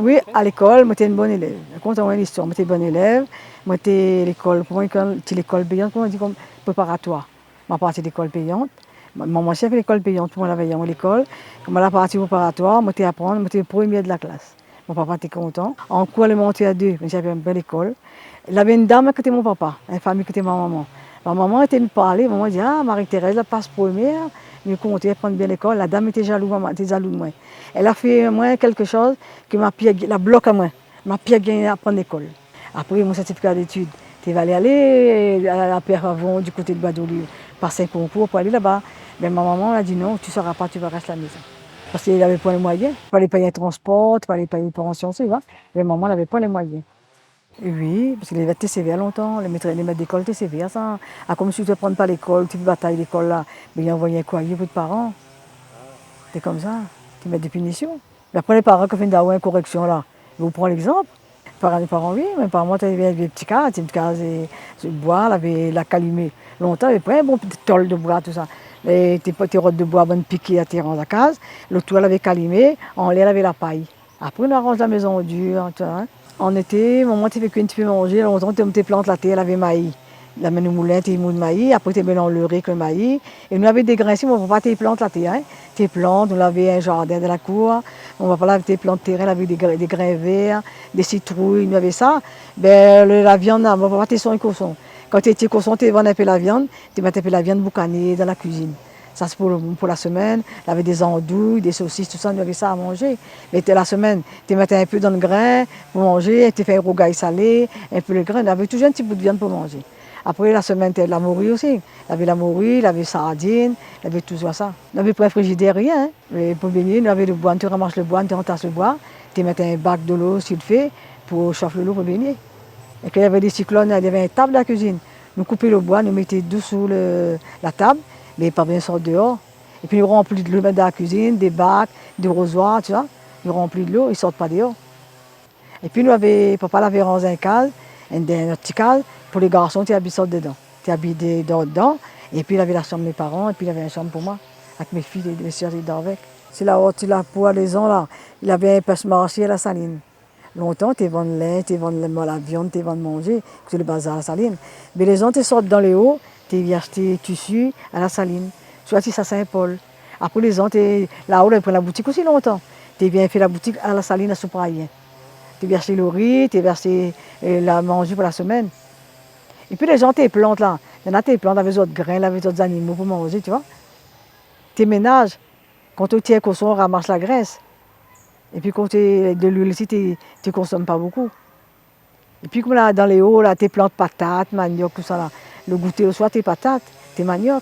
Oui, à l'école, moi, j'étais une bonne élève. Je compte une histoire, moi, j'étais bonne élève. Moi, j'étais l'école, pour moi, c'était l'école payante, comment on dit, comme préparatoire. Ma partie d'école payante. Maman chef l'école payante, pour moi, la veille à l'école. Comme la partie préparatoire, moi, j'étais apprendre, moi, j'étais premier de la classe. Mon papa était content. En cours élémentaire 2, j'avais une belle école. Il y avait une dame qui était mon papa, une famille qui était ma maman. Ma maman était me parler, maman dit, ah, Marie-Thérèse, elle passe première, mieux compter, prendre bien l'école. La dame était jalouse, maman était jalouse de moi. Elle a fait moi quelque chose qui m'a la bloque à moi. M'a pire gagné à prendre l'école. Après mon certificat d'études, tu vas aller à la Père-Avon du côté de Bois-d'Olive, passer un concours pour aller là-bas. Mais ma maman a dit non, tu ne sauras pas, tu vas rester à la maison. Parce qu'il n'avait pas les moyens. Il fallait payer un transport, il fallait payer une pension, tu vois. Mais maman n'avait pas les moyens. Et oui, parce que les maîtres sévères longtemps, les maîtres d'école étaient sévères, ça. Ah, comme si tu ne te prends pas l'école, tu batailles l'école là, mais ils envoyaient un courrier pour tes parents. C'est comme ça, tu mets des punitions. Mais après, les parents qui font une correction là, ils vous prennent l'exemple. Les parents, oui, mais par moi, tu avais des petits cas, des petits cas de bois, la calimée. Longtemps, il y avait pas un bon petit tol de bois, tout ça. Tes petits rottes de bois, bonnes piquées à tirer dans la case. Le toit, avait calimé, en l'air, avait la paille. Après, on arrange la maison dure, tu vois, hein. En été, maman, tu fais qu'une tu peux manger, longtemps, tu plantes la terre, elle avait maïs. La mène au moulin, tu mous de maïs, après tu mets dans le riz avec le maïs. Et nous avons des grains ici, on ne va pas tes plantes la terre. Hein. Tes plantes, on avait un jardin de la cour, on va pas laver tes plantes terrain, avec des grains verts, des citrouilles, nous avait ça. Ben, la viande, on va pas tes son et cochon. Quand tu es cochon, tu vends un peu la viande, tu mets un peu la viande boucanée dans la cuisine. Ça, c'est pour la semaine. Il y avait des andouilles, des saucisses, tout ça, on avait ça à manger. Mais la semaine, tu mettais un peu dans le grain pour manger, tu fais un rougail salé, un peu le grain. On avait toujours un petit bout de viande pour manger. Après, la semaine, tu as de la morue aussi. Il y avait la morue, il y avait sardines, il y avait tout ça. On n'avait pas un frigidaire, rien. Hein. Mais pour baigner, on avait le bois, tu ramasses le bois, tu entasses le bois, tu mets un bac de l'eau s'il fait pour chauffer l'eau pour baigner. Et quand il y avait des cyclones, il y avait une table à la cuisine. Nous coupions le bois, nous mettions dessous la table, mais pas bien sortir dehors. Et puis nous remplissons de l'eau dans la cuisine, des bacs, des rosoirs, tu vois. Nous remplissons de l'eau, ils ne sortent pas dehors. Et puis papa l'avait rangé un case, un petit case, pour les garçons, tu habites dedans. Tu habites dedans, et puis il avait la chambre de mes parents, et puis il avait une chambre pour moi, avec mes filles et mes soeurs dedans avec. C'est là où tu pour la maison, là, il avait un passe-marché à la saline. Longtemps, tu vends le lait, tu vends la viande, tu vends manger, c'est le bazar à la saline. Mais les gens, tu sortent dans les hauts, tu viens acheter tissu à la saline, soit si à Saint-Paul. Après, les gens, là-haut, ils prennent la boutique aussi longtemps. Tu viens faire la boutique à la saline à Soupraïen. Tu viens acheter le riz, tu viens acheter la manger pour la semaine. Et puis les gens, tes plantes là, il y en a tes plantes avec d'autres grains, avec d'autres animaux pour manger, tu vois. Tes ménages, quand tu es cochon, on ramasse la graisse. Et puis quand tu es de l'huile ici, tu ne consommes pas beaucoup. Et puis comme là, dans les hauts, là, tes plantes patates, manioc, tout ça là. Le goûter au soir, tes patates, tes manioc.